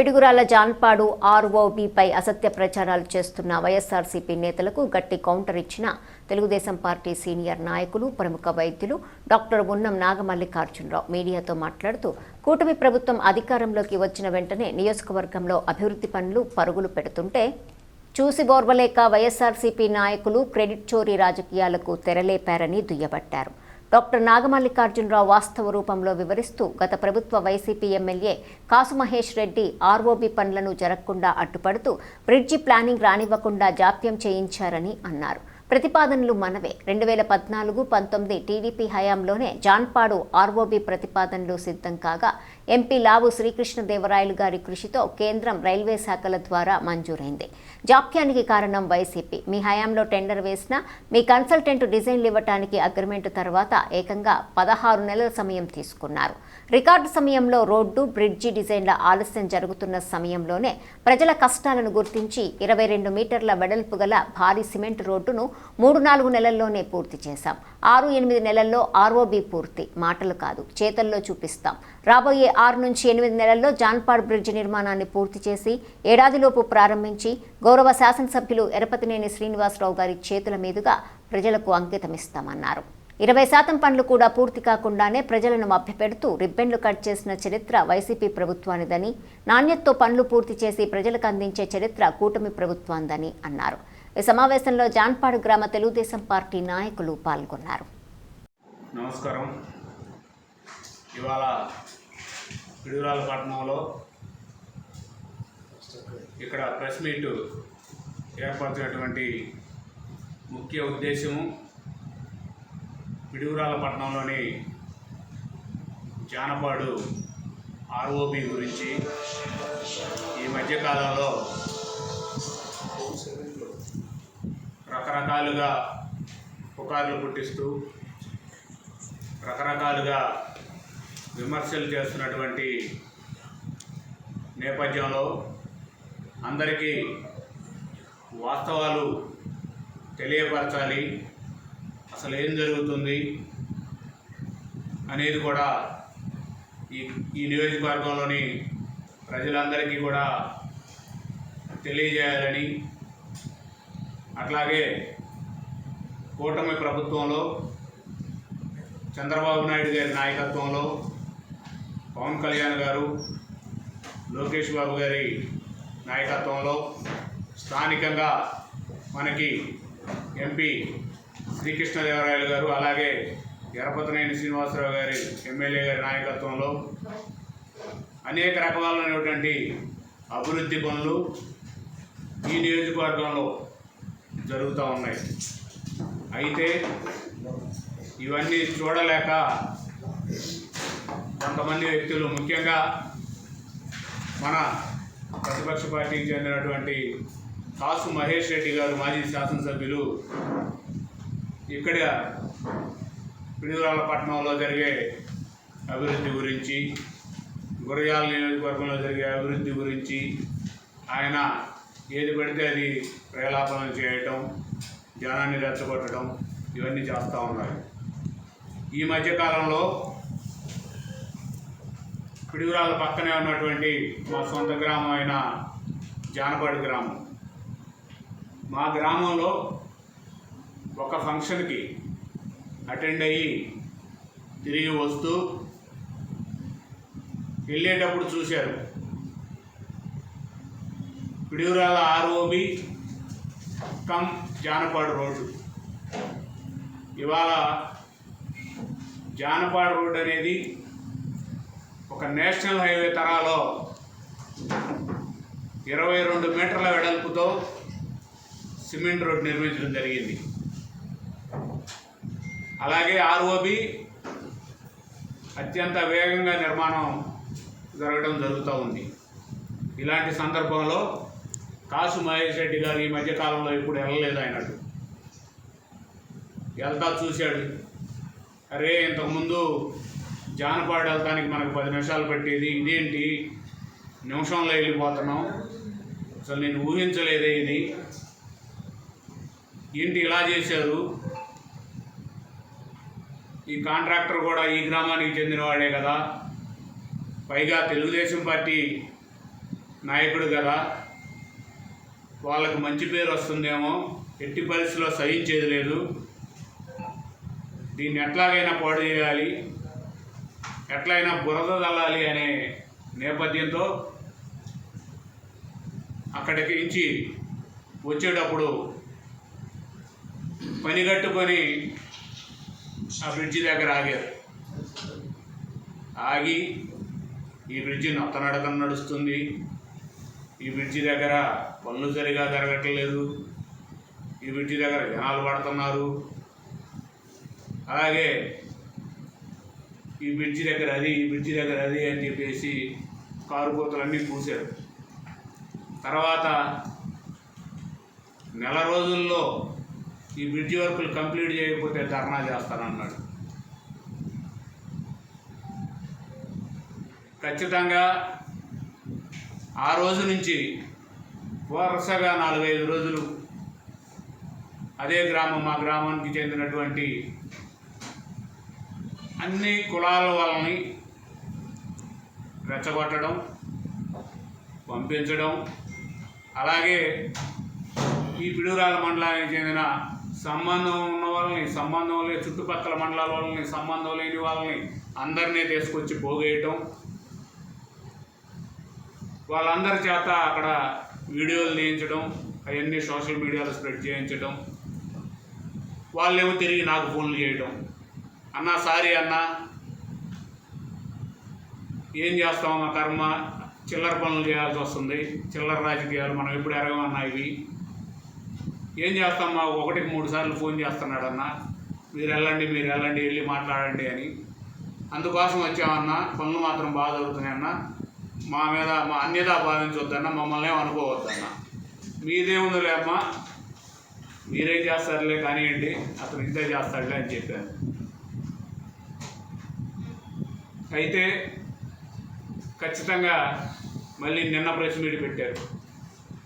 పిడుగురాల జాన్పాడు ఆర్ఓబీపై అసత్య ప్రచారాలు చేస్తున్న వైఎస్ఆర్సీపీ నేతలకు గట్టి కౌంటర్ ఇచ్చిన తెలుగుదేశం పార్టీ సీనియర్ నాయకులు ప్రముఖ వైద్యులు డాక్టర్ ఉన్నం నాగమల్లికార్జునరావు మీడియాతో మాట్లాడుతూ కూటమి ప్రభుత్వం అధికారంలోకి వచ్చిన వెంటనే నియోజకవర్గంలో అభివృద్ధి పనులు పరుగులు పెడుతుంటే చూసి బోర్వలేక వైఎస్ఆర్సీపీ నాయకులు క్రెడిట్ చోరీ రాజకీయాలకు తెరలేపారని దుయ్యబట్టారు. డాక్టర్ నాగమల్లికార్జునరావు వాస్తవ రూపంలో వివరిస్తూ గత ప్రభుత్వ వైసీపీ ఎమ్మెల్యే కాసు మహేష్ రెడ్డి ఆర్ఓబీ పనులను జరగకుండా అడ్డుపడుతూ బ్రిడ్జి ప్లానింగ్ రానివ్వకుండా జాప్యం చేయించారని అన్నారు. ప్రతిపాదనలు మనవే. 2014-19 టీడీపీ హయాంలోనే జాన్పాడు ఆర్ఓబీ ప్రతిపాదనలు సిద్ధం కాగా ఎంపీ లావు శ్రీకృష్ణదేవరాయలు గారి కృషితో కేంద్రం రైల్వే శాఖల ద్వారా మంజూరైంది. జాప్యానికి కారణం వైసీపీ. మీ హయాంలో టెండర్ వేసినా మీ కన్సల్టెంట్ డిజైన్లు ఇవ్వటానికి అగ్రిమెంట్ తర్వాత ఏకంగా 16 నెలల సమయం తీసుకున్నారు. రికార్డు సమయంలో రోడ్డు బ్రిడ్జి డిజైన్ల ఆలస్యం జరుగుతున్న సమయంలోనే ప్రజల కష్టాలను గుర్తించి 22 మీటర్ల వెడల్పు గల భారీ సిమెంట్ రోడ్డును 3-4 నెలల్లోనే పూర్తి చేశాం. 6-8 నెలల్లో ఆర్ఓబీ పూర్తి. మాటలు కాదు, చేతల్లో చూపిస్తాం. రాబోయే 6 నుంచి 8 నెలల్లో జాన్పాడ్ బ్రిడ్జి నిర్మాణాన్ని పూర్తి చేసి ఏడాదిలోపు ప్రారంభించి గౌరవ శాసనసభ్యులు ఎరపతినేని శ్రీనివాసరావు గారి చేతుల మీదుగా ప్రజలకు అంకితమిస్తామన్నారు. 20% పనులు కూడా పూర్తి కాకుండానే ప్రజలను మభ్యపెడుతూ రిబ్బెన్లు కట్ చేసిన చరిత్ర వైసీపీ ప్రభుత్వానిదని, నాణ్యతతో పనులు పూర్తి చేసి ప్రజలకు అందించే చరిత్ర కూటమి ప్రభుత్వాందని అన్నారు. ఈ సమావేశంలో జాన్పాడు గ్రామ తెలుగుదేశం పార్టీ నాయకులు పాల్గొన్నారు. నమస్కారం. ఇవాళ పిడుగురాల పట్టణంలో ఇక్కడ ప్రెస్ మీట్ ఏర్పరిచినటువంటి ముఖ్య ఉద్దేశము పిడుగురాల పట్టణంలోని జానపాడు ఆర్ఓబీ గురించి ఈ మధ్యకాలంలో రకరకాలుగా పుకార్లు పుట్టిస్తూ రకరకాలుగా విమర్శలు చేస్తున్నటువంటి నేపథ్యంలో అందరికీ వాస్తవాలు తెలియపరచాలి, అసలు ఏం జరుగుతుంది అనేది కూడా ఈ నియోజకవర్గంలోని ప్రజలందరికీ కూడా తెలియజేయాలని, అట్లాగే కూటమి ప్రభుత్వంలో చంద్రబాబు నాయుడు గారి నాయకత్వంలో పవన్ కళ్యాణ్ గారు, లోకేష్ బాబు గారి నాయకత్వంలో స్థానికంగా మనకి ఎంపీ శ్రీకృష్ణదేవరాయలు గారు, అలాగే ఎరపతినేని శ్రీనివాసరావు గారి ఎమ్మెల్యే గారి నాయకత్వంలో అనేక రకాలైనటువంటి అభివృద్ధి పనులు ఈ నియోజకవర్గంలో జరుగుతూ ఉన్నాయి. అయితే ఇవన్నీ చూడలేక కొంతమంది వ్యక్తులు, ముఖ్యంగా మన ప్రతిపక్ష పార్టీకి చెందినటువంటి కాసు మహేష్ రెడ్డి గారు, మాజీ శాసనసభ్యులు, ఇక్కడ పిడుగురాల పట్టణంలో జరిగే అభివృద్ధి గురించి, గురజాల నియోజకవర్గంలో జరిగే అభివృద్ధి గురించి ఆయన ఏది పడితే అది ప్రలాపనలు చేయటం, జనాన్ని రెచ్చగొట్టడం, ఇవన్నీ చేస్తూ ఉన్నారు. ఈ మధ్యకాలంలో పిడుగురాల పక్కనే ఉన్నటువంటి మా సొంత గ్రామం అయిన జానపాడు గ్రామం, మా గ్రామంలో ఒక ఫంక్షన్కి అటెండ్ అయ్యి తిరిగి వస్తూ వెళ్ళేటప్పుడు చూశారు Piduguralla ROB come Janapadu road. ఇవాళ జానపాడు రోడ్డు అనేది ఒక నేషనల్ హైవే తరాలో 22 మీటర్ల వెడల్పుతో సిమెంట్ రోడ్డు నిర్మించడం జరిగింది. అలాగే ఆర్ఓబీ అత్యంత వేగంగా నిర్మాణం జరగడం జరుగుతూ ఉంది. ఇలాంటి సందర్భంలో కాసు మహేష్ రెడ్డి గారు ఈ మధ్యకాలంలో ఇప్పుడు వెళ్ళలేదు. అయినట్టు వెళ్తా చూశాడు, అరే ఇంతకుముందు జానపాడు వెళ్తానికి మనకు 10 నిమిషాలు పట్టేది, ఇదేంటి నిమిషంలో వెళ్ళిపోతున్నాం, అసలు నేను ఊహించలేదే ఇది, ఏంటి ఇలా చేశారు, ఈ కాంట్రాక్టర్ కూడా ఈ గ్రామానికి చెందినవాడే కదా, పైగా తెలుగుదేశం పార్టీ నాయకుడు కదా, వాళ్ళకు మంచి పేరు వస్తుందేమో, ఎట్టి పరిస్థితిలో సహించేది లేదు, దీన్ని ఎట్లాగైనా పాడు చేయాలి, ఎట్లయినా బురద తల్లాలి అనే నేపథ్యంతో అక్కడికి నుంచి వచ్చేటప్పుడు పని కట్టుకొని ఆ బ్రిడ్జి దగ్గర ఆగారు. ఆగి ఈ బ్రిడ్జి నత్తనడకన నడుస్తుంది, ఈ బ్రిడ్జి దగ్గర పనులు సరిగా జరగట్లేదు, ఈ బ్రిడ్జి దగ్గర జనాలు పడుతున్నారు, అలాగే ఈ బ్రిడ్జి దగ్గర అది, ఈ బ్రిడ్జి దగ్గర అది అని చెప్పేసి కారు కోతలన్నీ పూసారు. తర్వాత నెల రోజుల్లో ఈ బ్రిడ్జి వర్కులు కంప్లీట్ చేయకపోతే ధర్నా చేస్తానన్నాడు. ఖచ్చితంగా ఆ రోజు నుంచి వరుసగా 4-5 రోజులు అదే గ్రామం, మా గ్రామానికి చెందినటువంటి అన్ని కులాల వాళ్ళని రెచ్చగొట్టడం, పంపించడం, అలాగే ఈ పిడుగురాళ్ళ మండలానికి చెందిన సంబంధం ఉన్న వాళ్ళని, సంబంధం లేని చుట్టుపక్కల మండలాల వాళ్ళని, సంబంధం లేని వాళ్ళని అందరినీ తీసుకొచ్చి పోగేయటం, వాళ్ళందరి చేత అక్కడ వీడియోలు తీయించడం, అవన్నీ సోషల్ మీడియాలో స్ప్రెడ్ చేయించడం, వాళ్ళేమో తిరిగి నాకు ఫోన్లు చేయడం, అన్నా సారీ అన్నా, ఏం చేస్తాం, మా కర్మ, చిల్లర పనులు చేయాల్సి వస్తుంది, చిల్లర రాజకీయాలు మనం ఎప్పుడు ఎరగమన్నా, ఇవి ఏం చేస్తాం, మా 1-3 సార్లు ఫోన్ చేస్తున్నాడన్నా, మీరు వెళ్ళండి వెళ్ళి మాట్లాడండి అని. అందుకోసం వచ్చామన్నా, పనులు మాత్రం బాగా జరుగుతున్నాయన్నా, మా మీద మా అన్యదా భావించవద్దన్నా, మమ్మల్ని ఏం అనుకోవద్దన్నా, మీదేముందిలే అమ్మా, మీరేం చేస్తారులే కానివ్వండి, అతను ఇంతే చేస్తాడులే అని చెప్పాను. అయితే ఖచ్చితంగా మళ్ళీ నిన్న ప్రెస్ మీట్ పెట్టారు.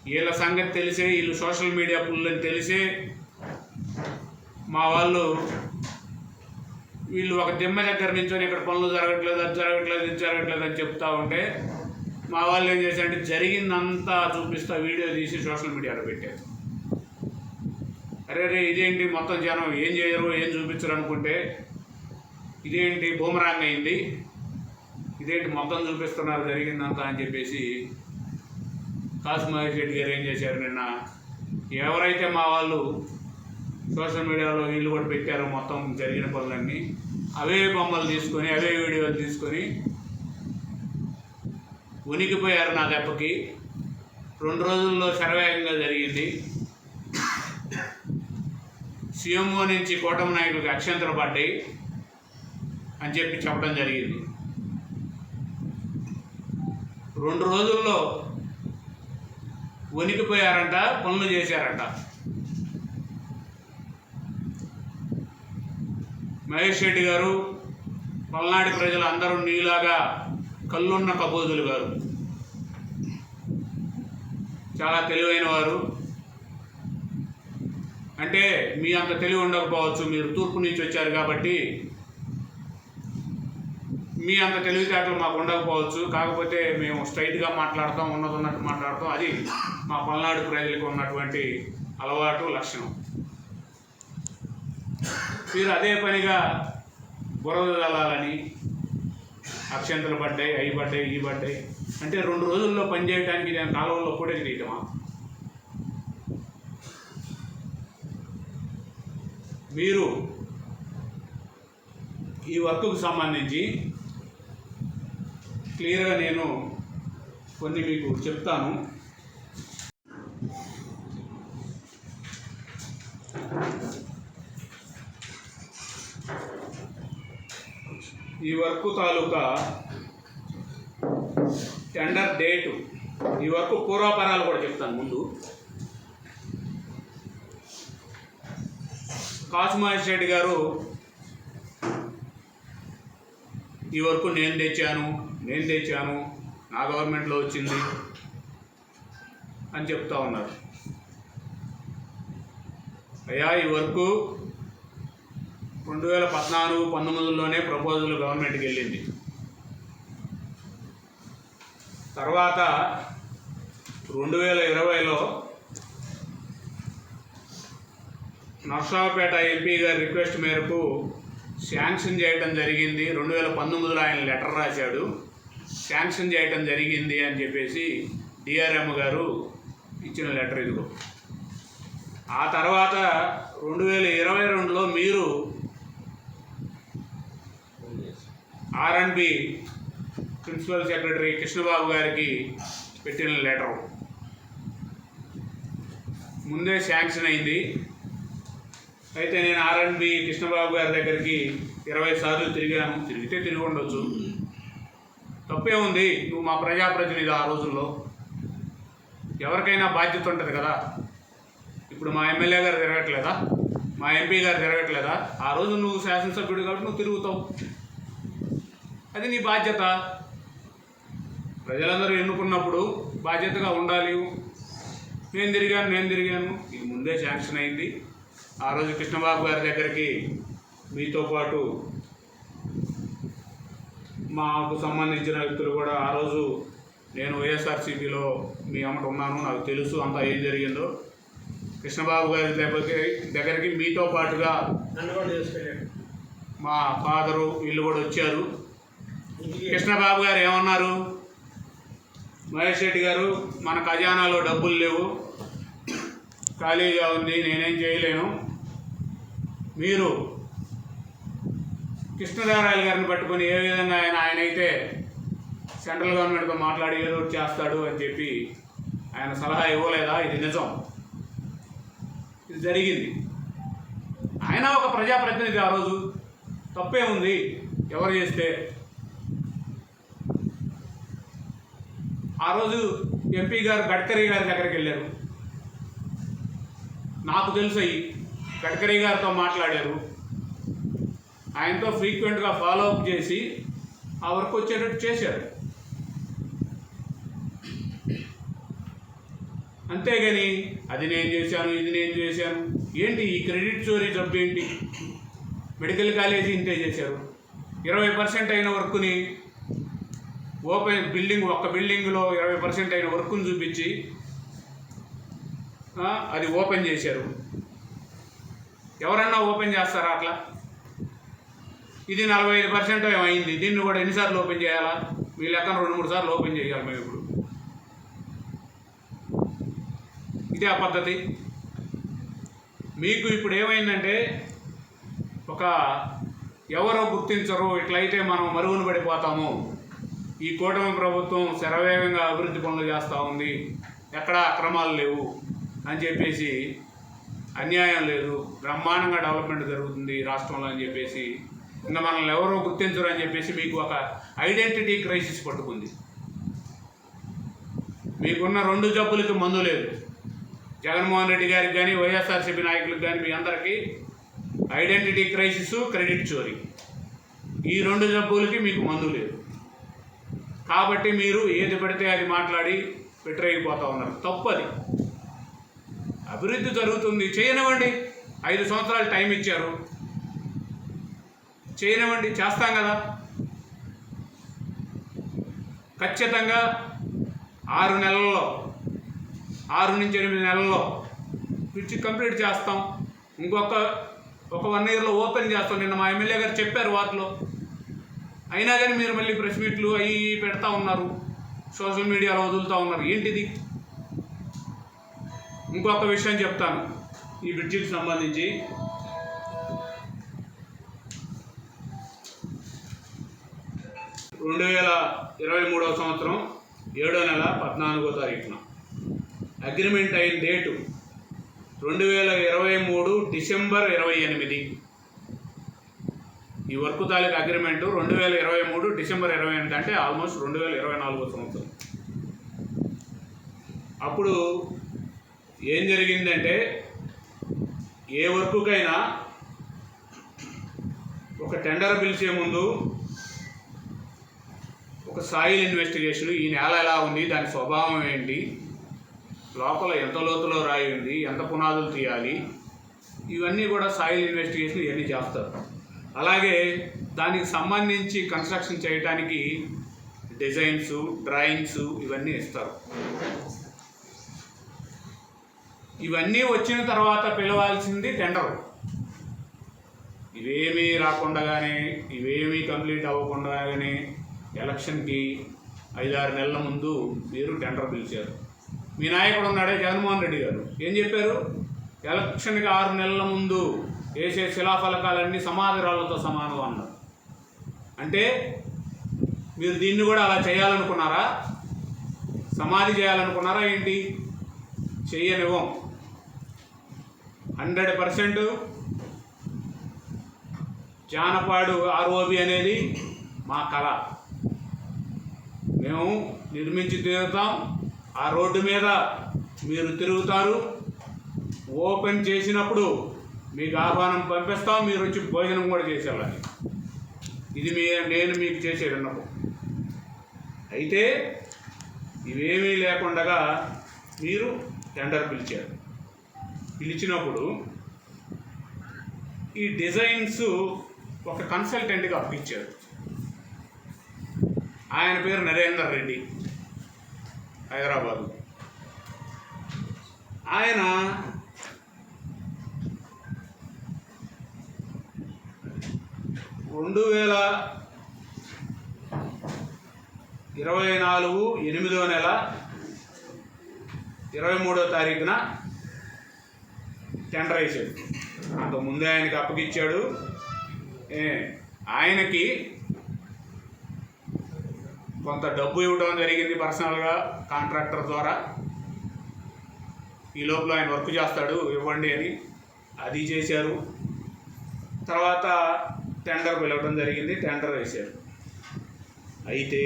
వీళ్ళ సంగతి తెలిసే, వీళ్ళు సోషల్ మీడియా పుల్లని తెలిసే మా వాళ్ళు, వీళ్ళు ఒక దిమ్మ దగ్గర నుంచొని ఇక్కడ పనులు జరగట్లేదు, అది జరగట్లేదు, ఇది జరగట్లేదు అని చెప్తా ఉంటే మా వాళ్ళు ఏం చేశారంటే జరిగిందంతా చూపిస్తా వీడియో తీసి సోషల్ మీడియాలో పెట్టారు. అరే ఇదేంటి, మొత్తం జనం ఏం చేయరు, ఏం చూపించరు అనుకుంటే ఇదేంటి బూమరాంగ్ అయింది, ఇదేంటి మొత్తం చూపిస్తున్నారు జరిగిందంతా అని చెప్పేసి కాసు మహేష్ రెడ్డి గారు ఏం చేశారు, నిన్న ఎవరైతే మా వాళ్ళు సోషల్ మీడియాలో వీళ్ళు కూడా పెట్టారో మొత్తం జరిగిన పనులన్నీ అవే బొమ్మలు తీసుకొని, అవే వీడియోలు తీసుకొని ఉనికిపోయారు. నా దెబ్బకి 2 రోజుల్లో శరవేగంగా జరిగింది. సీఎంఓ నుంచి కూటమి నాయకుడికి అక్షంతలు పడ్డాయి అని చెప్పడం జరిగింది. 2 రోజుల్లో వణికిపోయారంట, పనులు చేశారంట. మహేష్ రెడ్డి గారు, పల్నాడు ప్రజలు అందరూ నీలాగా కళ్ళున్న కబోదులు గారు, చాలా తెలివైన వారు. అంటే మీ అంత తెలివి ఉండకపోవచ్చు, మీరు తూర్పు నుంచి వచ్చారు కాబట్టి మీ అంత తెలివితేటలు మాకు ఉండకపోవచ్చు, కాకపోతే మేము స్ట్రైట్గా మాట్లాడతాం, ఉన్నట్టు మాట్లాడతాం. అది మా పల్నాడు ప్రజలకు ఉన్నటువంటి అలవాటు, లక్షణం. మీరు అదే పనిగా బురద జల్లాలని, అక్షంతలు పడ్డాయి, అవి పడ్డాయి, ఈ పడ్డాయి అంటే 2 రోజుల్లో పనిచేయడానికి నేను కాలువల్లో కూడా తీయటమా? మీరు ఈ వర్క్కు సంబంధించి క్లియర్గా నేను కొన్ని మీకు చెప్తాను. ఈ వర్క్ తాలూకా టెండర్ డేటు, ఈ వర్క్ పూర్వాపరాలు కూడా చెప్తాను. ముందు కాసు మహేష్ రెడ్డి గారు ఈ వర్క్ నేను తెచ్చాను, నా గవర్నమెంట్లో వచ్చింది అని చెప్తా ఉన్నారు. అయ్యా, ఈ వర్క్ 2014-19లోనే ప్రపోజల్ గవర్నమెంట్కి వెళ్ళింది. తర్వాత 2020లో నర్సాపేట ఎంపీ గారి రిక్వెస్ట్ మేరకు శాంక్షన్ చేయడం జరిగింది. 2019లో ఆయన లెటర్ రాశాడు, శాంక్షన్ చేయడం జరిగింది అని చెప్పేసి డిఆర్ఎం గారు ఇచ్చిన లెటర్ ఇదిగో. ఆ తర్వాత 2022లో మీరు ఆర్ఎండ్బి ప్రిన్సిపల్ సెక్రటరీ కృష్ణబాబు గారికి పెట్టిన లెటర్ ముందే శాంక్షన్ అయింది. అయితే నేను ఆర్ఎండ్బి కృష్ణబాబు గారి దగ్గరికి 20 సార్లు తిరిగాను. తిరిగి ఉండొచ్చు, తప్పే ఉంది. నువ్వు మా ప్రజాప్రతినిధి. ఆ రోజుల్లో ఎవరికైనా బాధ్యత ఉంటుంది కదా. ఇప్పుడు మా ఎమ్మెల్యే గారు తిరగట్లేదా, మా ఎంపీ గారు తిరగట్లేదా? ఆ రోజు నువ్వు శాసనసభ్యుడు కాబట్టి నువ్వు తిరుగుతావు, అది నీ బాధ్యత. ప్రజలందరూ ఎన్నుకున్నప్పుడు బాధ్యతగా ఉండాలి. నేను తిరిగాను. ఇది ముందే శాంక్షన్ అయింది. ఆ రోజు కృష్ణబాబు గారి దగ్గరికి మీతో పాటు మాకు సంబంధించిన వ్యక్తులు కూడా, ఆ రోజు నేను వైఎస్ఆర్సీపీలో మీ అమ్మట ఉన్నాను, నాకు తెలుసు అంతా ఏం జరిగిందో. కృష్ణబాబు గారి దగ్గరికి మీతో పాటుగా మా ఫాదరు వీళ్ళు కూడా వచ్చారు. కృష్ణబాబు గారు ఏమన్నారు, మహేష్ రెడ్డి గారు మన ఖజానాలో డబ్బులు లేవు, ఖాళీగా ఉంది, నేనేం చేయలేను, మీరు కృష్ణదేవరాయలు గారిని పట్టుకొని ఏ విధంగా ఆయన అయితే సెంట్రల్ గవర్నమెంట్తో మాట్లాడి ఏదో చేస్తాడు అని చెప్పి ఆయన సలహా ఇవ్వలేదా? ఇది నిజం, ఇది జరిగింది. ఆయన ఒక ప్రజాప్రతినిధి. ఆ రోజు తప్పే ఉంది ఎవరు చేస్తే. ఆ రోజు ఎంపీ గారు గడ్కరీ గారి దగ్గరికి వెళ్ళారు. నాకు తెలుసు, గడ్కరీ గారితో మాట్లాడారు. ఆయనతో ఫ్రీక్వెంట్గా ఫాలోఅప్ చేసి ఆ వర్క్ వచ్చేటట్టు చేశారు. అంతేగాని అది నేను చేశాను, ఇది నేను చేశాను ఏంటి? ఈ క్రెడిట్ చోరీ జబ్బు ఏంటి? మెడికల్ కాలేజీ ఇంతే చేశారు. 20% అయిన వర్క్ని ఓపెన్ బిల్డింగ్, ఒక్క బిల్డింగ్లో 20% అయిన వర్క్ని చూపించి అది ఓపెన్ చేశారు. ఎవరన్నా ఓపెన్ చేస్తారా అట్లా? ఇది 45% ఏమైంది. దీన్ని కూడా ఎన్నిసార్లు ఓపెన్ చేయాలా? మీ లెక్కన 2-3 సార్లు ఓపెన్ చేయాలి మేము ఇప్పుడు. ఇదే ఆ పద్ధతి. మీకు ఇప్పుడు ఏమైందంటే, ఒక ఎవరో గుర్తించరు, ఇట్లయితే మనం మరుగున పడిపోతాము, ఈ కూటమి ప్రభుత్వం శరవేగంగా అభివృద్ధి పనులు చేస్తూ ఉంది, ఎక్కడా అక్రమాలు లేవు అని చెప్పేసి, అన్యాయం లేదు, బ్రహ్మాండంగా డెవలప్మెంట్ జరుగుతుంది రాష్ట్రంలో అని చెప్పేసి, ఇంకా మనల్ని ఎవరో గుర్తించరు అని చెప్పేసి మీకు ఒక ఐడెంటిటీ క్రైసిస్ పట్టుకుంది. మీకున్న 2 జబ్బులకి మందు లేదు. జగన్మోహన్ రెడ్డి గారికి కానీ, వైఎస్ఆర్సీపీ నాయకులకు కానీ, మీ అందరికీ ఐడెంటిటీ క్రైసిస్, క్రెడిట్ చోరీ, ఈ 2 జబ్బులకి మీకు మందు లేదు. కాబట్టి మీరు ఏది పడితే అది మాట్లాడి పెట్టరేగిపోతూ ఉన్నారు. తప్పది. అభివృద్ధి జరుగుతుంది, చేయనివ్వండి. 5 సంవత్సరాలు టైం ఇచ్చారు, చేయనివ్వండి, చేస్తాం కదా. ఖచ్చితంగా 6 నెలల్లో, 6 నుంచి 8 నెలల్లో పిచ్చి కంప్లీట్ చేస్తాం. ఒక 1 ఇయర్లో ఓపెన్ చేస్తాం. నిన్న మా ఎమ్మెల్యే గారు చెప్పారు వాటిలో. అయినా కానీ మీరు మళ్ళీ ప్రెస్ మీట్లు అవి పెడతా ఉన్నారు, సోషల్ మీడియాలో వదులుతూ ఉన్నారు. ఏంటిది? ఇంకొక విషయం చెప్తాను ఈ బ్రిడ్జికి సంబంధించి. 2023వ సంవత్సరం 7వ నెల 14వ తారీఖున అగ్రిమెంట్ అయిన డేటు 2023 డిసెంబర్ 28. ఈ వర్క్ తాలూకు అగ్రిమెంటు 2023 డిసెంబర్ 28 అంటే ఆల్మోస్ట్ 2024వ సంవత్సరం. అప్పుడు ఏం జరిగిందంటే, ఏ వర్కుకైనా ఒక టెండర్ పిలిచే ముందు ఒక సాయిల్ ఇన్వెస్టిగేషన్, ఈ నేల ఎలా ఉంది, దాని స్వభావం ఏంటి, లోపల ఎంత లోతులో రాయి ఉంది, ఎంత పునాదులు తీయాలి, ఇవన్నీ కూడా సాయిల్ ఇన్వెస్టిగేషన్ ఇవన్నీ చేస్తారు. అలాగే దానికి సంబంధించి కన్స్ట్రక్షన్ చేయడానికి డిజైన్స్, డ్రాయింగ్స్ ఇవన్నీ ఇస్తారు. ఇవన్నీ వచ్చిన తర్వాత పిలవాల్సింది టెండరు. ఇవేమీ రాకుండానే, ఇవేమీ కంప్లీట్ అవ్వకుండానే ఎలక్షన్కి 5-6 నెలల ముందు మీరు టెండర్ పిలిచారు. మీ నాయకుడు ఉన్నాడే జగన్మోహన్ రెడ్డి గారు ఏం చెప్పారు? ఎలక్షన్కి 6 నెలల ముందు వేసే శిలాఫలకాలన్నీ సమాధి రాళ్లతో సమానం అన్నారు. అంటే మీరు దీన్ని కూడా అలా చేయాలనుకున్నారా? సమాధి చేయాలనుకున్నారా ఏంటి? చెయ్యనివ్వం. 100% జానపాడు ఆర్ఓబి అనేది మా కళ. మేము నిర్మించి తీరుతాం. ఆ రోడ్డు మీద మీరు తిరుగుతారు. ఓపెన్ చేసినప్పుడు మీకు ఆహ్వానం పంపిస్తాం, మీరు వచ్చి భోజనం కూడా చేసేవాళ్ళని. ఇది నేను మీకు చేసే విన్నపం. అయితే ఇవేమీ లేకుండా మీరు టెండర్ పిలిచారు. పిలిచినప్పుడు ఈ డిజైన్స్ ఒక కన్సల్టెంట్గా అప్పించారు. ఆయన పేరు నరేందర్ రెడ్డి, హైదరాబాదు. ఆయన రెండు 2024 8వ నెల 23వ తారీఖున టెండర్ వేసాడు. అంతకుముందే ఆయనకి అప్పగిచ్చాడు. ఆయనకి కొంత డబ్బు ఇవ్వడం జరిగింది పర్సనల్గా కాంట్రాక్టర్ ద్వారా. ఈ లోపల ఆయన వర్క్ చేస్తాడు, ఇవ్వండి అని. అది చేశారు. తర్వాత టెండర్ పిలవడం జరిగింది, టెండర్ వేశారు. అయితే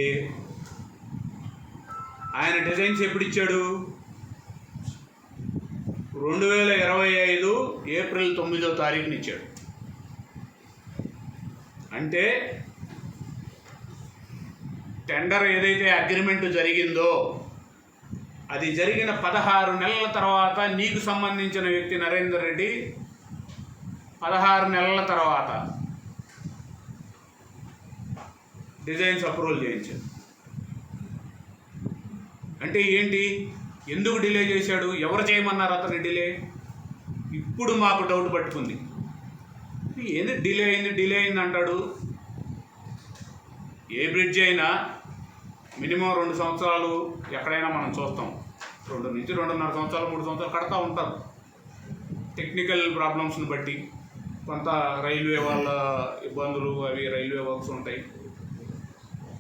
ఆయన డిజైన్స్ ఎప్పుడు ఇచ్చాడు? 2025 ఏప్రిల్ 9వ తారీఖున ఇచ్చాడు. అంటే టెండర్ ఏదైతే అగ్రిమెంట్ జరిగిందో అది జరిగిన 16 నెలల తర్వాత నీకు సంబంధించిన వ్యక్తి నరేందర్ రెడ్డి 16 నెలల తర్వాత డిజైన్స్ అప్రూవల్ చేయించాడు. అంటే ఏంటి? ఎందుకు డిలే చేశాడు? ఎవరు చేయమన్నారు అతన్ని డిలే? ఇప్పుడు మాకు డౌట్ పట్టుకుంది. ఏంది డిలే అయింది అంటాడు. ఏ బ్రిడ్జ్ అయినా మినిమం 2 సంవత్సరాలు ఎక్కడైనా మనం చూస్తాం. 2 నుంచి 2.5 సంవత్సరాలు 3 సంవత్సరాలు కడతా ఉంటారు. టెక్నికల్ ప్రాబ్లమ్స్ని బట్టి కొంత రైల్వే వాళ్ళ ఇబ్బందులు, అవి రైల్వే వర్క్స్ ఉంటాయి,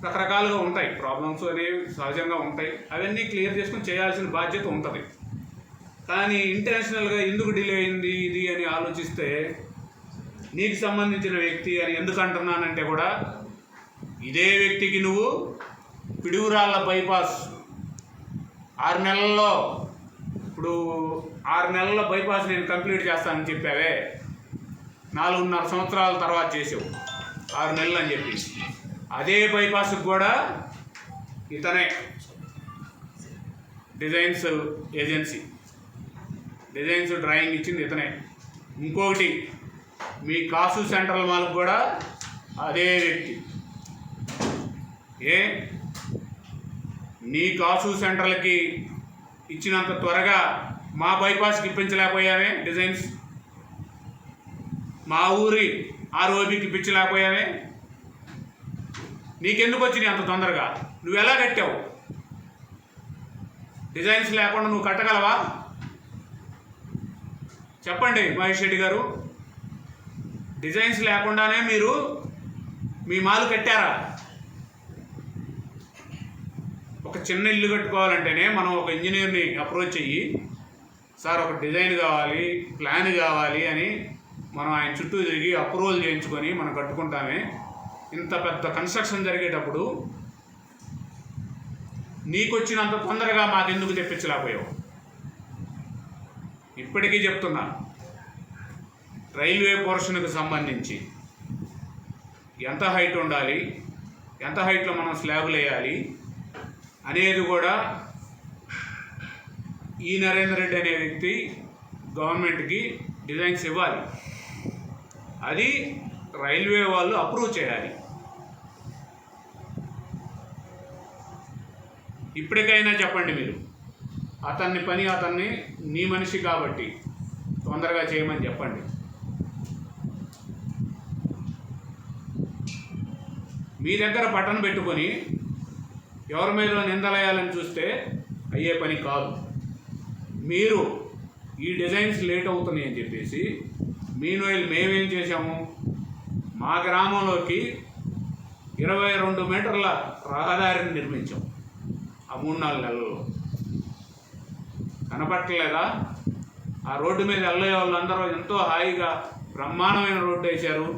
రకరకాలుగా ఉంటాయి. ప్రాబ్లమ్స్ అనేవి సహజంగా ఉంటాయి. అవన్నీ క్లియర్ చేసుకుని చేయాల్సిన బాధ్యత ఉంటుంది. కానీ ఇంటర్నేషనల్గా ఎందుకు డిలే అయింది ఇది అని ఆలోచిస్తే, నీకు సంబంధించిన వ్యక్తి అని ఎందుకు అంటున్నానంటే కూడా, ఇదే వ్యక్తికి నువ్వు పిడుగురాళ్ళ బైపాస్ 6 నెలల్లో, ఇప్పుడు 6 నెలల బైపాస్ నేను కంప్లీట్ చేస్తానని చెప్పావే, 4.5 సంవత్సరాల తర్వాత చేసావు 6 నెలలు అని చెప్పి. అదే బైపాస్కి కూడా ఇతనే డిజైన్స్ ఏజెన్సీ, డిజైన్స్ డ్రాయింగ్ ఇచ్చింది ఇతనే. ఇంకొకటి మీ కాసు సెంట్రల్ మాల్కి కూడా అదే వ్యక్తి. నీ కాసు సెంట్రల్కి ఇచ్చినంత త్వరగా మా బైపాస్కి ఇప్పించలేకపోయావే డిజైన్స్? మా ఊరి ఆర్ఓబికి ఇప్పించలేకపోయావే? నీకెందుకు వచ్చినాయి అంత తొందరగా? నువ్వు ఎలా కట్టావు? డిజైన్స్ లేకుండా నువ్వు కట్టగలవా? చెప్పండి మహేష్ రెడ్డి గారు. డిజైన్స్ లేకుండానే మీరు మీ మాలు కట్టారా? ఒక చిన్న ఇల్లు కట్టుకోవాలంటేనే మనం ఒక ఇంజనీర్ని అప్రోచ్ అయ్యి, సార్ ఒక డిజైన్ కావాలి, ప్లాన్ కావాలి అని మనం ఆయన చుట్టూ తిరిగి అప్రూవల్ చేయించుకొని మనం కట్టుకుంటామే. ఇంత పెద్ద కన్స్ట్రక్షన్ జరిగేటప్పుడు నీకు వచ్చినంత తొందరగా మాకెందుకు తెప్పించలేకపోయావు? ఇప్పటికీ చెప్తున్నా, రైల్వే పోర్షన్కి సంబంధించి ఎంత హైట్ ఉండాలి, ఎంత హైట్లో మనం స్లాబులు వేయాలి అనేది కూడా ఈ నరేందర్ రెడ్డి అనే వ్యక్తి గవర్నమెంట్కి డిజైన్స్ ఇవ్వాలి. అది రైల్వే వాళ్ళు అప్రూవ్ చేయాలి. ఇప్పటికైనా చెప్పండి మీరు, అతన్ని నీ మనిషి కాబట్టి తొందరగా చేయమని చెప్పండి. మీ దగ్గర బటన్ పెట్టుకొని ఎవరి మీద నిందలేయాలని చూస్తే అయ్యే పని కాదు. మీరు ఈ డిజైన్స్ లేట్ అవుతున్నాయి అని చెప్పేసి మేమేం చేశాము, మా గ్రామంలోకి 22 మీటర్ల రహదారిని నిర్మించాం ఆ 3-4 నెలల్లో. కనపట్టలేదా? ఆ రోడ్డు మీద వెళ్ళే వాళ్ళందరూ ఎంతో హాయిగా బ్రహ్మాండమైన రోడ్డు వేశారు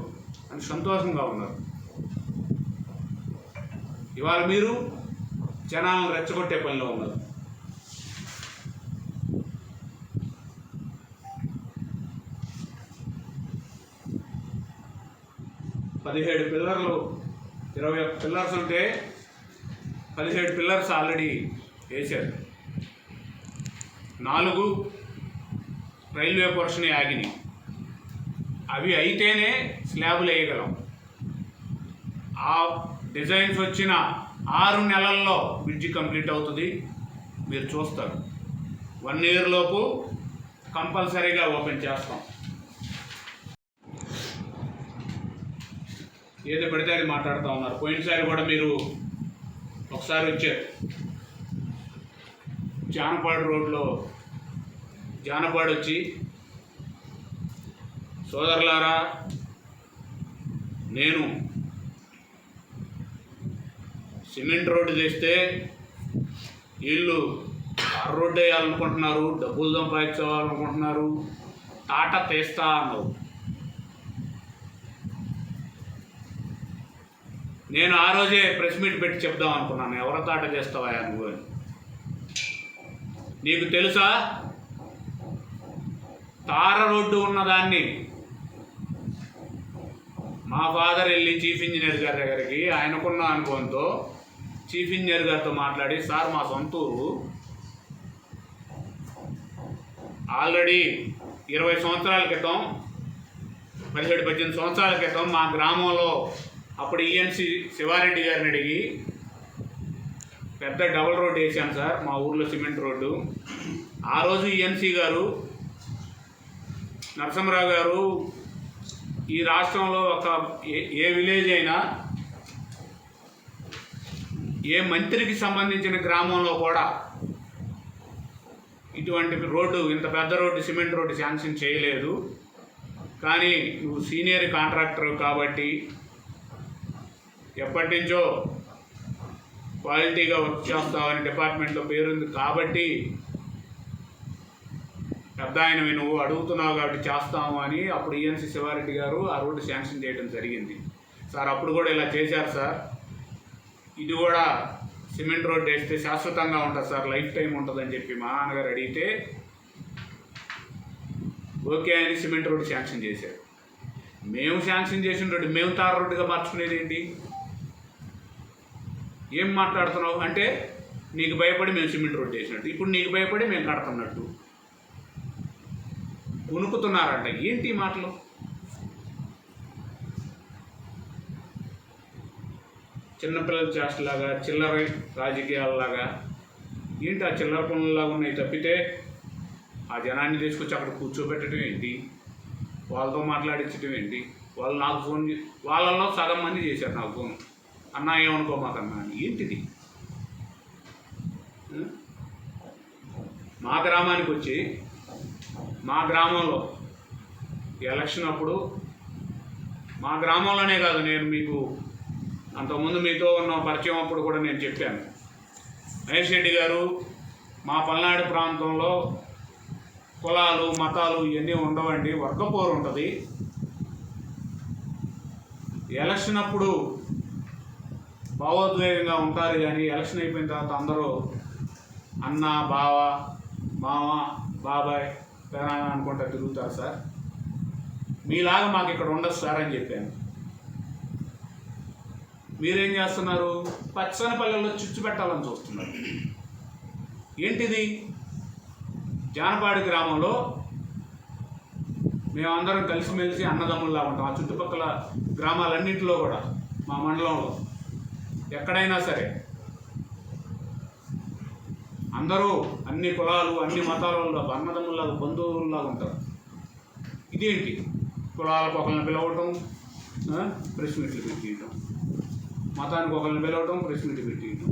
అని సంతోషంగా ఉన్నారు. ఇవాళ మీరు జనాలను రెచ్చగొట్టే పనిలో ఉన్నారు. పదిహేడు పిల్లర్లు 21 పిల్లర్స్ ఉంటే 17 పిల్లర్స్ ఆల్రెడీ వేశారు. 4 రైల్వే పోర్షన్ ఆగినాయి. అవి అయితేనే స్లాబులు వేయగలం. ఆ డిజైన్స్ వచ్చిన 6 నెలల్లో బ్రిడ్జి కంప్లీట్ అవుతుంది. మీరు చూస్తారు. 1 ఇయర్ లోపు కంపల్సరీగా ఓపెన్ చేస్తాం. ఏదో పడితే అది మాట్లాడుతూ ఉన్నారు. పోయినసారి కూడా మీరు ఒకసారి వచ్చారు. జానపాడు రోడ్లో జానపాడు వచ్చి, సోదరులారా, నేను సిమెంట్ రోడ్డు చేస్తే వీళ్ళు తార్ రోడ్డు వేయాలనుకుంటున్నారు, డబ్బులు సంపాదించాలనుకుంటున్నారు, తాట తీస్తా అన్నావు. నేను ఆ రోజే ప్రెస్ మీట్ పెట్టి చెప్దాం అనుకున్నాను, ఎవరి తాట చేస్తావా నువ్వు అని. నీకు తెలుసా, తార రోడ్డు ఉన్నదాన్ని మా ఫాదర్ వెళ్ళి చీఫ్ ఇంజనీర్ గారి దగ్గరికి ఆయనకున్న అనుభవంతో చీఫ్ ఇంజనీర్ గారితో మాట్లాడి, సార్ మా సొంతూరు ఆల్రెడీ 20 సంవత్సరాల క్రితం 17-18 సంవత్సరాల క్రితం మా గ్రామంలో అప్పుడు ఈఎన్సి శివారెడ్డి గారిని అడిగి పెద్ద డబుల్ రోడ్డు వేసాను సార్ మా ఊర్లో, సిమెంట్ రోడ్డు. ఆ రోజు ఈఎన్సి గారు, నరసింహరావు గారు, ఈ రాష్ట్రంలో ఒక ఏ విలేజ్ అయినా, ఏ మంత్రికి సంబంధించిన గ్రామంలో కూడా ఇటువంటి రోడ్డు, ఇంత పెద్ద రోడ్డు, సిమెంట్ రోడ్డు శాంక్షన్ చేయలేదు. కానీ నువ్వు సీనియర్ కాంట్రాక్టర్ కాబట్టి, ఎప్పటి నుంచో క్వాలిటీగా వర్క్ చేస్తావని డిపార్ట్మెంట్లో పేరుంది కాబట్టి, పెద్ద ఆయనవి నువ్వు అడుగుతున్నావు కాబట్టి చేస్తాము అని అప్పుడు ఈఎన్సి శివారెడ్డి గారు ఆ రోడ్డు శాంక్షన్ చేయడం జరిగింది. సార్ అప్పుడు కూడా ఇలా చేశారు సార్, ఇది కూడా సిమెంట్ రోడ్డు వేస్తే శాశ్వతంగా ఉంటుంది సార్, లైఫ్ టైం ఉంటుందని చెప్పి మా నాన్నగారు అడిగితే ఓకే అని సిమెంట్ రోడ్డు శాంక్షన్ చేశారు. మేము శాంక్షన్ చేసిన రోడ్డు మేము తార రోడ్డుగా మార్చుకునేది ఏంటి? ఏం మాట్లాడుతున్నావు అంటే, నీకు భయపడి మేము సిమెంట్ రోడ్డు వేసినట్టు, ఇప్పుడు నీకు భయపడి మేము కడుతున్నట్టు ఉనుకుతున్నారంట. ఏంటి మాటలు? చిన్నపిల్లల చేష్టలాగా, చిల్లర రాజకీయాలలాగా, ఏంటి ఆ చిల్లర పనులలాగా ఉన్నాయి తప్పితే ఆ జనాన్ని తీసుకొచ్చి అక్కడ కూర్చోబెట్టడం ఏంటి, వాళ్ళతో మాట్లాడించడం ఏంటి? వాళ్ళు నాకు ఫోన్ వాళ్ళల్లో సగం మంది చేశారు నాకు ఫోన్, అన్నా ఏమనుకో మాకన్నా అని. ఏంటిది? మా గ్రామానికి వచ్చి, మా గ్రామంలో ఎలక్షన్ అప్పుడు, మా గ్రామంలోనే కాదు, నేను మీకు అంతకుముందు మీతో ఉన్న పరిచయం అప్పుడు కూడా నేను చెప్పాను, మహేష్ రెడ్డి గారు, మా పల్నాడు ప్రాంతంలో కులాలు మతాలు ఇవన్నీ ఉండవండి, వర్గపోరు ఉంటుంది. ఎలక్షన్ అప్పుడు భావోద్వేగంగా ఉంటారు కానీ ఎలక్షన్ అయిపోయిన తర్వాత అందరూ అన్న, బావ, మామ, బాబాయ్, పెదనాన్న అనుకుంటా తిరుగుతారు సార్. మీలాగా మాకు ఇక్కడ ఉండదు సార్ అని చెప్పాను. మీరేం చేస్తున్నారు? పచ్చని పల్లెల్లో చిచ్చు పెట్టాలని చూస్తున్నారు. ఏంటిది? జానపాడు గ్రామంలో మేమందరం కలిసిమెలిసి అన్నదమ్ముల్లా ఉంటాం. ఆ చుట్టుపక్కల గ్రామాలన్నింటిలో కూడా, మా మండలంలో ఎక్కడైనా సరే అందరూ అన్ని కులాలు అన్ని మతాలలో అన్నదమ్ములాగా బంధువుల్లాగా ఉంటారు. ఇదేంటి కులాలకు ఒకరిని పిలవటం, ప్రెస్ మీట్లు పెట్టియటం, మతానికి ఒకరిని పిలవటం, ప్రెస్ మీట్లు పెట్టియటం.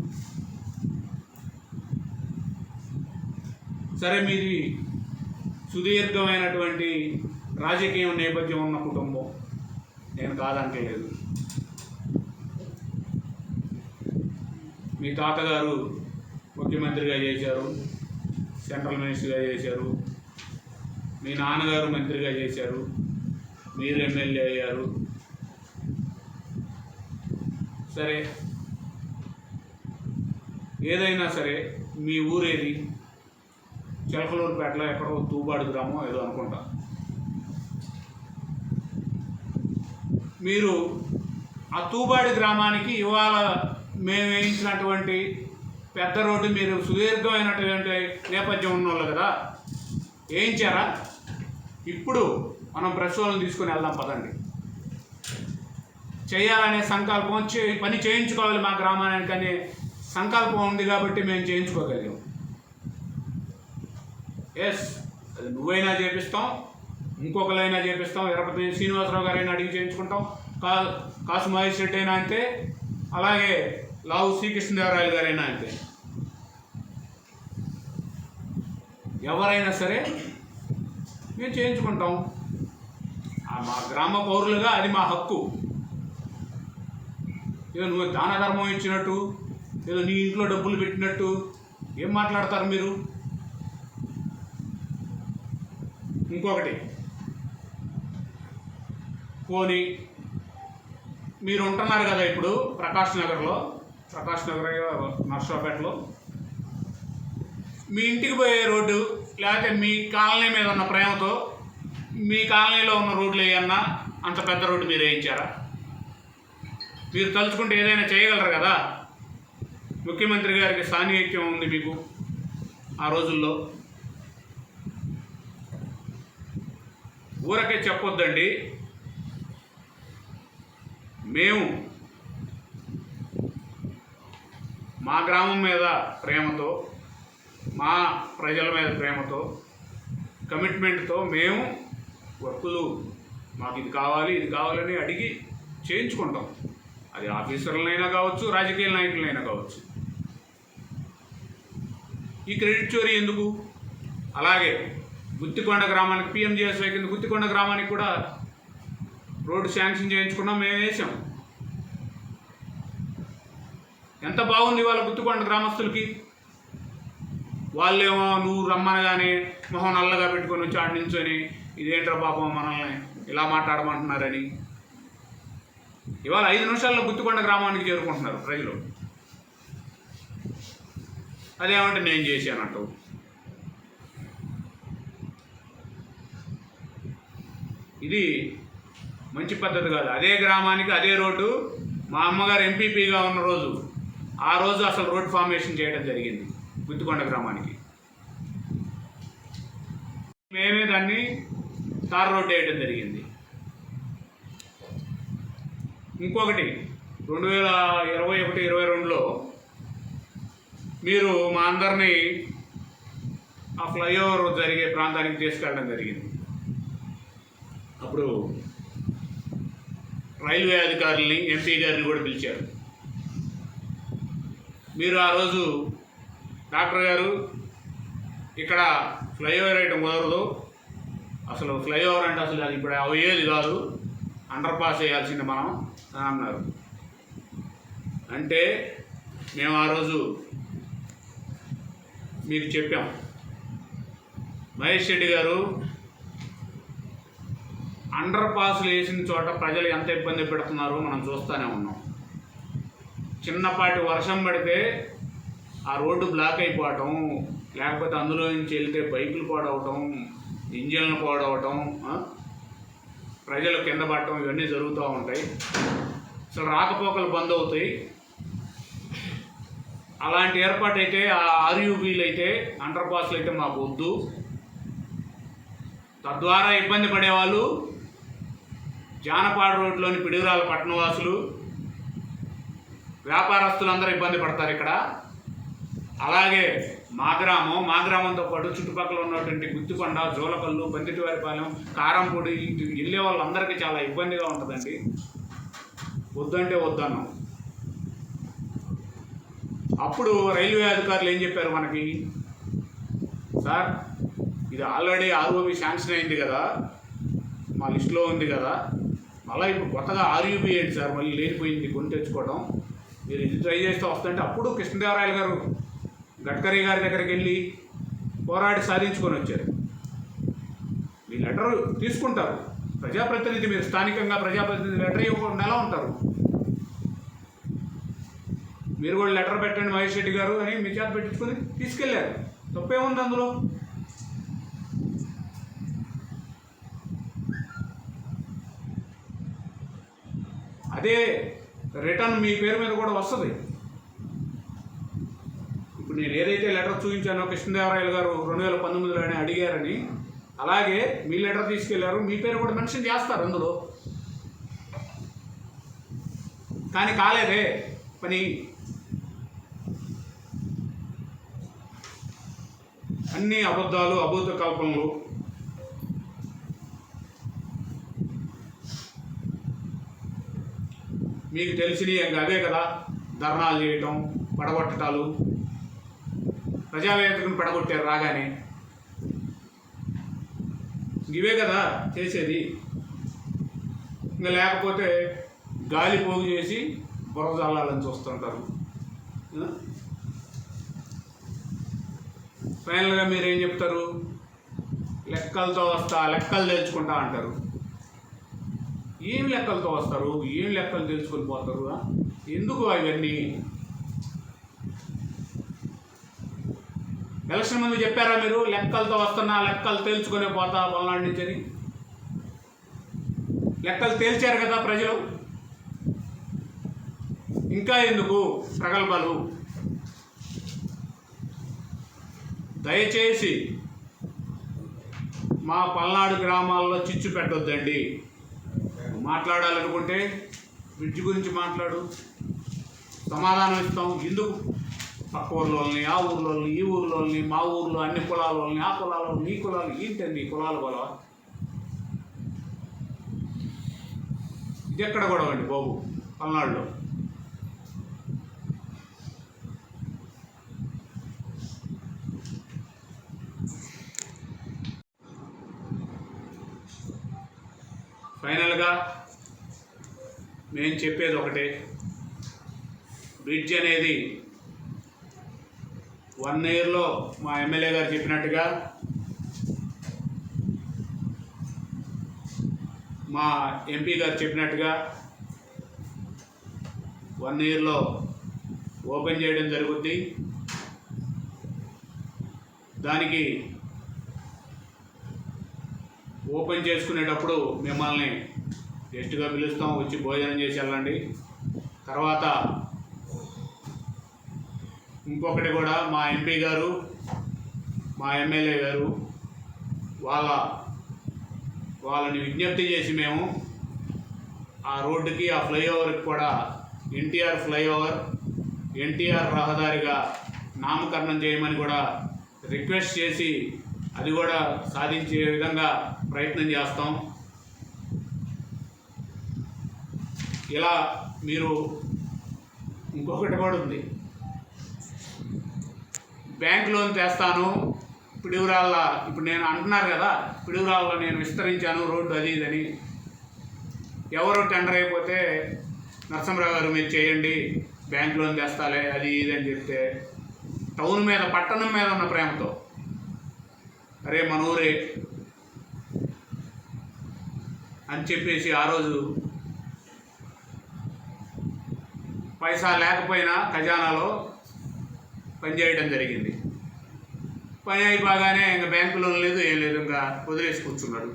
సరే, మీది సుదీర్ఘమైనటువంటి రాజకీయ నేపథ్యం ఉన్న కుటుంబం, నేను కాదంటలేదు. మీ తాతగారు ముఖ్యమంత్రిగా చేశారు, సెంట్రల్ మినిస్టర్గా చేశారు, మీ నాన్నగారు మంత్రిగా చేశారు, మీరు ఎమ్మెల్యే అయ్యారు. సరే, ఏదైనా సరే మీ ఊరేది? చిలకలూరుపేటలో ఎక్కడో తూబాడు గ్రామం ఏదో అనుకుంటా. మీరు ఆ తూబాడి గ్రామానికి ఇవాళ మేము వేయించినటువంటి పెద్ద రోడ్డు మీరు సుదీర్ఘమైనటువంటి నేపథ్యం ఉన్నవాళ్ళు కదా, వేయించారా? ఇప్పుడు మనం ప్రెస్ వాళ్ళని తీసుకొని వెళ్దాం, పదండి. చేయాలనే సంకల్పం, పని చేయించుకోవాలి మా గ్రామానికి అనే సంకల్పం ఉంది కాబట్టి మేము చేయించుకోగలిగాం. ఎస్, అది నువ్వైనా చేపిస్తాం, ఇంకొకరైనా చేపిస్తాం, ఎరపతి శ్రీనివాసరావు గారైనా అడిగి చేయించుకుంటాం, కాసు మహేష్ రెడ్డి అయినా అంతే, అలాగే లావు శ్రీకృష్ణదేవరాయలు గారైనా అంతే. ఎవరైనా సరే మేము చేయించుకుంటాం. మా గ్రామ పౌరులుగా అది మా హక్కు. ఏదో నువ్వు దాన ధర్మం ఇచ్చినట్టు, ఏదో నీ ఇంట్లో డబ్బులు పెట్టినట్టు ఏం మాట్లాడతారు మీరు? ఇంకొకటి, పోనీ మీరు ఉంటున్నారు కదా ఇప్పుడు ప్రకాష్ నగర్ నర్సరావుపేటలో, మీ ఇంటికి పోయే రోడ్డు లేకపోతే మీ కాలనీ మీద ఉన్న ప్రేమతో మీ కాలనీలో ఉన్న రోడ్లు ఏమన్నా అంత పెద్ద రోడ్డు మీరు వేయించారా? మీరు తలుచుకుంటే ఏదైనా చేయగలరు కదా. ముఖ్యమంత్రి గారికి సాన్నిహిత్యం ఉంది మీకు ఆ రోజుల్లో. ఊరకే చెప్పొద్దండి. మేము మా గ్రామం మీద ప్రేమతో, మా ప్రజల మీద ప్రేమతో, కమిట్మెంట్తో మేము వర్కులు మాకు ఇది కావాలని అడిగి చేయించుకుంటాం. అది ఆఫీసర్లైనా కావచ్చు, రాజకీయ నాయకులైనా కావచ్చు. ఈ క్రెడిట్ చోరీ ఎందుకు? అలాగే గుత్తికొండ గ్రామానికి పిఎంజిఎస్వై కింద గుత్తికొండ గ్రామానికి కూడా రోడ్డు శాంక్షన్ చేయించుకున్నాం, మేము వేసాం. ఎంత బాగుంది వాళ్ళ గుత్తికొండ గ్రామస్తులకి. వాళ్ళేమో నువ్వు రమ్మనగానే మొహం నల్లగా పెట్టుకొని వచ్చి ఆడి నించొని ఇదేంట్రా పాపం మనల్ని ఇలా మాట్లాడమంటున్నారని ఇవాళ 5 నిమిషాల్లో గుత్తికొండ గ్రామానికి చేరుకుంటున్నారు ప్రజలు. అదేమంటే నేను చేశానంటావు. ఇది మంచి పద్ధతి కాదు. అదే గ్రామానికి అదే రోడ్డు మా అమ్మగారు ఎంపీపీగా ఉన్న రోజు, ఆ రోజు అసలు రోడ్ ఫార్మేషన్ చేయడం జరిగింది గుత్తికొండ గ్రామానికి. మేమే దాన్ని తార్ రోడ్డు వేయడం జరిగింది. ఇంకొకటి 2021-22లో మీరు మా అందరినీ ఆ ఫ్లైఓవర్ జరిగే ప్రాంతానికి తీసుకెళ్ళడం జరిగింది. అప్పుడు రైల్వే అధికారుల్ని, ఎంపీ గారిని కూడా పిలిచారు. మీరు ఆ రోజు డాక్టర్ గారు ఇక్కడ ఫ్లైఓవర్ వేయడం కుదరదు, అసలు ఫ్లైఓవర్ అంటే అసలు అది ఇప్పుడు అయ్యేది కాదు, అండర్ పాస్ వేయాల్సింది మనం అని అన్నారు. అంటే మేము ఆ రోజు మీకు చెప్పాం, మహేష్ రెడ్డి గారు అండర్ పాస్లు వేసిన చోట ప్రజలు ఎంత ఇబ్బంది పెడుతున్నారో మనం చూస్తూనే ఉన్నాం. చిన్నపాటి వర్షం పడితే ఆ రోడ్డు బ్లాక్ అయిపోవటం, లేకపోతే అందులో నుంచి వెళ్తే బైకులు పాడవటం, ఇంజన్లు పాడవటం, ప్రజలు కింద పడటం, ఇవన్నీ జరుగుతూ ఉంటాయి. అసలు రాకపోకలు బంద్ అవుతాయి. అలాంటి ఏర్పాటు అయితే ఆ ఆర్యూబీలు అయితే, అండర్ పాస్లు అయితే మాకు వద్దు. తద్వారా ఇబ్బంది పడేవాళ్ళు జానపాడు రోడ్లోని పిడుగురాల పట్టణవాసులు, వ్యాపారస్తులు అందరూ ఇబ్బంది పడతారు. ఇక్కడ అలాగే మా గ్రామంతో పాటు చుట్టుపక్కల ఉన్నటువంటి గుత్తికొండ, జోలకల్లు, బందిటివారిపాలెం, కారంపొడి ఇటు వెళ్ళే వాళ్ళందరికీ చాలా ఇబ్బందిగా ఉంటుందండి. వద్దంటే వద్దన్నాం. అప్పుడు రైల్వే అధికారులు ఏం చెప్పారు మనకి, సార్ ఇది ఆల్రెడీ ఆర్ఓబి శాంక్షన్ అయింది కదా, మా లిస్టులో ఉంది కదా, మళ్ళీ ఇప్పుడు కొత్తగా ఆర్యూబీ ఏంటి సార్, మళ్ళీ లేనిపోయింది కొని తెచ్చుకోవడం, మీరు ఇది ట్రై చేస్తే వస్తుంటే అప్పుడు కృష్ణదేవరాయలు గారు గడ్కరీ గారి దగ్గరికి వెళ్ళి పోరాడి సాధించుకొని వచ్చారు. మీ లెటర్ తీసుకుంటారు, ప్రజాప్రతినిధి, మీరు స్థానికంగా ప్రజాప్రతినిధి లెటర్ ఇవ్వకుండా ఎలా ఉంటారు? మీరు కూడా లెటర్ పెట్టండి మహేష్ రెడ్డి గారు అని మీ చేత పెట్టించుకొని తీసుకెళ్ళారు. తప్పేముంది అందులో? అదే రిటర్న్ మీ పేరు మీద కూడా వస్తుంది. ఇప్పుడు నేను ఏదైతే లెటర్ చూపించానో కృష్ణదేవరాయలు గారు 2019లోనే అడిగారని, అలాగే మీ లెటర్ తీసుకెళ్లారు, మీ పేరు కూడా మెన్షన్ చేస్తారు అందులో. కానీ కాలేదే పని. అన్ని అబద్ధాలు, అభూత కల్పనలు. మీకు తెలిసినవి అవే కదా, ధర్నాలు చేయటం, పడగొట్టటాలు. ప్రజావేదికను పడగొట్టారు రాగానే, ఇవే కదా చేసేది. ఇంకా లేకపోతే గాలి పోగు చేసి బురద జల్లాలని చూస్తుంటారు. ఫైనల్గా మీరేం చెప్తారు? లెక్కలతో వస్తా, లెక్కలు తెలుసుకుంటా అంటారు. ఏం లెక్కలతో వస్తారు? ఏం లెక్కలు తెలుసుకొని పోతారు? ఎందుకు అవన్నీ? ఎలక్షన్ ముందు చెప్పారా మీరు, లెక్కలతో వస్తున్నా, లెక్కలు తేల్చుకునే పోతా పల్నాడు నుంచి అని? లెక్కలు తేల్చారు కదా ప్రజలు, ఇంకా ఎందుకు ప్రగల్భాలు? దయచేసి మా పల్నాడు గ్రామాల్లో చిచ్చు పెట్టొద్దండి. మాట్లాడాలనుకుంటే బ్రిడ్జ్ గురించి మాట్లాడు, సమాధానం ఇస్తాం. ఎందుకు పక్క ఊర్లోని, ఆ ఊర్లోని, ఈ ఊర్లోని, మా ఊర్లో అన్ని కులాలని, ఆ కులాలు, ఈ కులాలు, ఏంటండి కులాలు గొడవ? ఇది ఎక్కడ గొడవ అండి బాబు పల్నాడులో? ఫైనల్గా మేము చెప్పేది ఒకటే, బ్రిడ్జ్ అనేది 1 ఇయర్లో మా ఎమ్మెల్యే గారు చెప్పినట్టుగా, మా ఎంపీ గారు చెప్పినట్టుగా 1 ఇయర్లో ఓపెన్ చేయడం జరుగుద్ది. దానికి ఓపెన్ చేసుకునేటప్పుడు మిమ్మల్ని గెస్ట్గా పిలుస్తాం, వచ్చి భోజనం చేసి వెళ్ళండి. తర్వాత ఇంకొకటి కూడా, మా ఎంపీ గారు, మా ఎమ్మెల్యే గారు వాళ్ళని విజ్ఞప్తి చేసి మేము ఆ రోడ్డుకి, ఆ ఫ్లైఓవర్కి కూడా ఎన్టీఆర్ ఫ్లైఓవర్, ఎన్టీఆర్ రహదారిగా నామకరణం చేయమని కూడా రిక్వెస్ట్ చేసి అది కూడా సాధించే విధంగా ప్రయత్నం చేస్తాం. ఇలా మీరు ఇంకొకటి కూడా ఉంది, బ్యాంక్ లోన్ తెస్తాను పిడుగురాళ్ళ, ఇప్పుడు నేను అంటున్నారు కదా, పిడుగురాళ్ళలో నేను విస్తరించాను రోడ్డు అది ఇదని. ఎవరు టెండర్ అయిపోతే నరసింహరావు గారు మీరు చేయండి, బ్యాంక్ లోన్ తెస్తాలే అది ఇది అని చెప్తే, టౌన్ మీద, పట్టణం మీద ఉన్న ప్రేమతో, అరే మన ఊరే అని చెప్పేసి ఆ రోజు పైసా లేకపోయినా ఖజానాలో పనిచేయడం జరిగింది. పని అయిపోగానే ఇంకా బ్యాంకు లోన్ లేదు, ఏం లేదు, ఇంకా వదిలేసి కూర్చున్నాడు.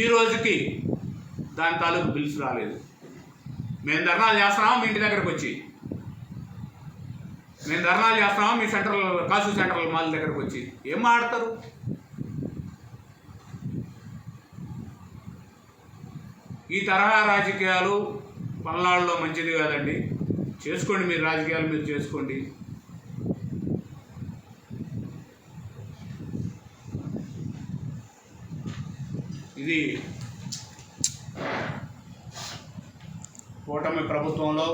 ఈ రోజుకి దాని తాలూకు బిల్స్ రాలేదు. మేము ధర్నాలు చేస్తున్నాము మీ ఇంటి దగ్గరకు వచ్చి, మేము ధర్నాలు చేస్తున్నాము మీ కాసు సెంట్రల్ మాల్ దగ్గరకు వచ్చి. ఏం మాట్లాడతారు? ఈ తరహా రాజకీయాలు పల్నాడులో మంచిది కాదండి. చేసుకోండి, మీరు రాజకీయాలు మీరు చేసుకోండి. ఇది కూటమి ప్రభుత్వంలో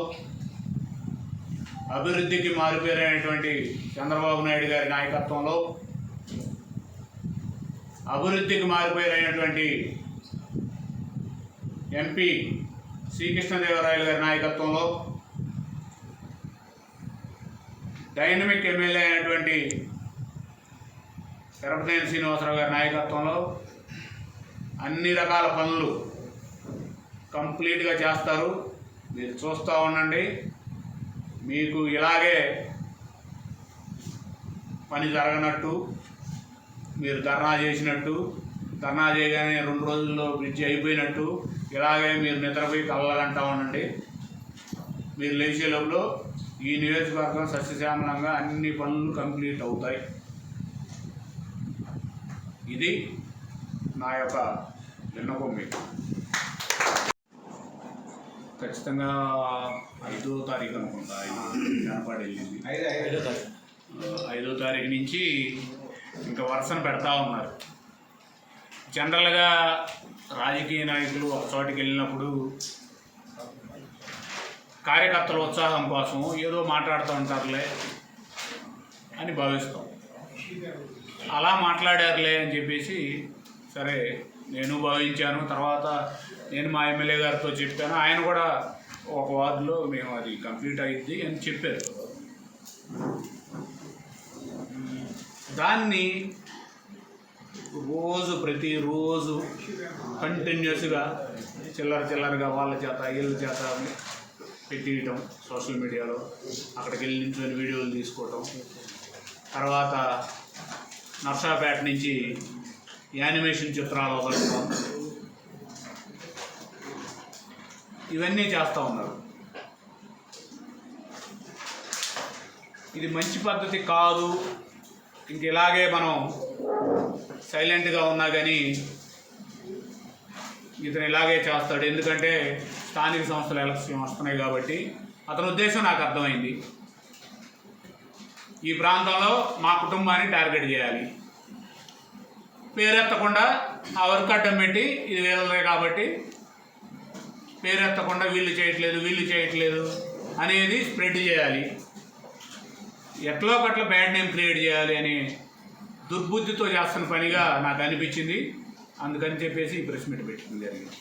అభివృద్ధికి మారుపేరైనటువంటి చంద్రబాబు నాయుడు గారి నాయకత్వంలో, అభివృద్ధికి మారుపేరైనటువంటి ఎంపీ శ్రీకృష్ణదేవరాయలు గారి నాయకత్వంలో, డైనమిక్ ఎమ్మెల్యే అయినటువంటి తిరుపతి శ్రీనివాసరావు గారి నాయకత్వంలో అన్ని రకాల పనులు కంప్లీట్గా చేస్తారు. మీరు చూస్తూ ఉండండి. మీకు ఇలాగే పని జరగనట్టు, మీరు ధర్నా చేసినట్టు, ధర్నా చేయగానే 2 రోజుల్లో బ్రిడ్జి అయిపోయినట్టు, ఇలాగే మీరు నిద్రపోయి కలగంటా ఉండండి. మీరు లేచే లోపల ఈ నియోజకవర్గం సస్యశ్యామలంగా అన్ని పనులు కంప్లీట్ అవుతాయి. ఇది నా యొక్క విన్నపం మీకు. ఖచ్చితంగా 5వ తారీఖు అనుకుంటా, 5 జనపాడు వెళ్ళింది. 5వ తారీఖు నుంచి ఇంకా వరుసను పెడతా ఉన్నారు. జనరల్గా రాజకీయ నాయకులు ఒక చోటికి వెళ్ళినప్పుడు కార్యకర్తల ఉత్సాహం కోసం ఏదో మాట్లాడుతూ ఉంటారులే అని భావిస్తాం. అలా మాట్లాడారులే అని చెప్పేసి సరే నేను భావించాను. తర్వాత నేను మా ఎమ్మెల్యే గారితో చెప్పాను. ఆయన కూడా ఒక వార్డులో మేము అది కంప్లీట్ అయ్యిద్ది అని చెప్పారు. దాన్ని ప్రతిరోజు కంటిన్యూస్గా చిల్లరగా వాళ్ళ చేత వీళ్ళ చేత పెట్టియటం, సోషల్ మీడియాలో అక్కడికి వెళ్ళి నించుని వీడియోలు తీసుకోవటం, తర్వాత నర్సాపేట నుంచి యానిమేషన్ చిత్రాలు వదలటం, ఇవన్నీ చేస్తూ ఉన్నారు. ఇది మంచి పద్ధతి కాదు. ఇంక ఇలాగే మనం సైలెంట్గా ఉన్నా కానీ ఇతను ఇలాగే చేస్తాడు. ఎందుకంటే స్థానిక సంస్థల ఎలక్షన్ వస్తున్నాయి కాబట్టి అతని ఉద్దేశం నాకు అర్థమైంది. ఈ ప్రాంతంలో మా కుటుంబాన్ని టార్గెట్ చేయాలి, పేరెత్తకుండా ఆ వర్క్ అడ్డం పెట్టి ఇది వీళ్ళదే కాబట్టి పేరెత్తకుండా వీళ్ళు చేయట్లేదు అనేది స్ప్రెడ్ చేయాలి, ఎట్లో ఒకట్ల బ్యాడ్ నేమ్ క్రియేట్ చేయాలి అని దుర్బుద్ధితో చేస్తున్న పనిగా నాకు అనిపించింది. అందుకని చెప్పేసి ఈ ప్రెస్ మీట్ పెట్టడం జరిగింది.